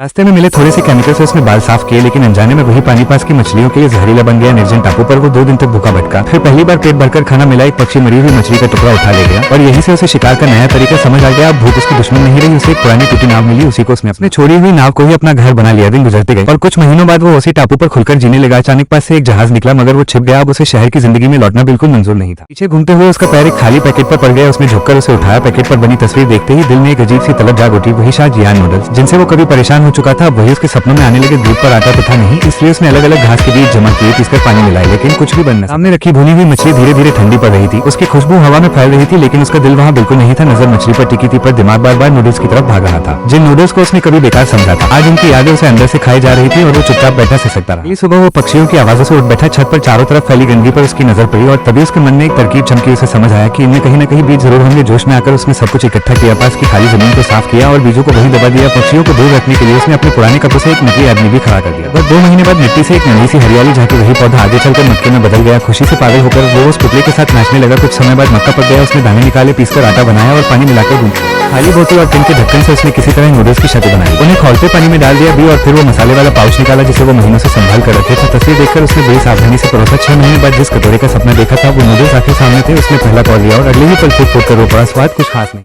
रास्ते में मिले थोड़े से केमिकल से उसने बाल साफ किए, लेकिन अनजाने में वही पानी पास की मछलियों के लिए जहरीला बन गया। निर्जन टापू पर वो 2 दिन तक भूखा भटका। फिर पहली बार पेट भरकर खाना मिला, एक पक्षी मरी हुई मछली का टुकड़ा उठा ले गया और यहीं से उसे शिकार का नया तरीका समझ आ गया। अब भूख उसकी दुश्मन नहीं रही, उसे एक पुरानी टूटी नाव मिली, उसी को उसने अपने छोड़ी हुई नाव को ही अपना घर बना लिया। दिन गुजरते गए और कुछ महीनों बाद वो उसी टापू पर खुलकर जीने लगा। अचानक पास से एक जहाज निकला, मगर वो छिप गया। अब उसे शहर की जिंदगी में लौटना बिल्कुल मंजूर नहीं था। पीछे घूमते हुए उसका पैर एक खाली पैकेट पर पड़ गया। उसने झुककर उसे उठाया। पैकेट पर बनी तस्वीर देखते ही दिल में एक अजीब सी तलब जाग उठी। वही शाहजियान नूडल्स जिनसे वो कभी परेशान हो चुका था, अब वही उसके सपनों में आने लगे। दूध पर आटा तो था नहीं, इसलिए उसने अलग अलग घास के बीज जमा किए, पीसकर पानी मिलाए, लेकिन कुछ भी बनना। सामने रखी भुनी हुई मछली धीरे धीरे ठंडी पड़ रही थी। उसकी खुशबू हवा में फैल रही थी, लेकिन उसका दिल वहाँ बिल्कुल नहीं था। नजर मछली पर टिकी थी, पर दिमाग बार बार नूडल्स की तरफ भाग रहा था। जिन नूडल्स को उसने कभी बेकार समझा था, आज उनकी यादें उसे अंदर से खाई जा रही थी और वो चुपचाप बैठा सिसकता रहा। सुबह वो पक्षियों की आवाजों से उठ बैठा। छत पर चारों तरफ फैली गंदगी पर उसकी नजर पड़ी और तभी उसके मन में एक तरकीब चमकी। उसे समझ आया कि इनमें कहीं न कहीं बीज जरूर होंगे। जोश में आकर उसने सब कुछ इकट्ठा किया, पास की खाली जमीन को साफ किया और बीजों को वहीं दबा दिया। पक्षियों को दूर रखने के लिए उसने अपने पुराने कपड़ों से एक नकली आदमी भी खड़ा कर दिया। बस 2 महीने बाद मिट्टी से एक नई सी हरियाली झांकी। वही पौधा आगे चलकर मक्के में बदल गया। खुशी से पागल होकर वो उस पुतले के साथ नाचने लगा। कुछ समय बाद मक्का पक गया। उसने दाने निकाले, पीसकर आटा बनाया और पानी मिलाकर गूंथा। खाली बोतल और टिन के ढक्कन से उसने किसी तरह नूडल्स की शक्ल बनाई। उन्हें खौलते पानी में डाल दिया भी और फिर वो मसाले वाला पाउच निकाला, जिसे वो महीनों से संभाल कर रखे थे। तस्वीर देखकर उसने बड़ी सावधानी से परोसा। 6 महीने बाद जिस कटोरे का सपना देखा था, वो नूडल्स आखिर सामने थे। उसने पहला तौल लिया और अगले ही पल फूट फूट कर रो पड़ा। स्वाद कुछ खास नहीं।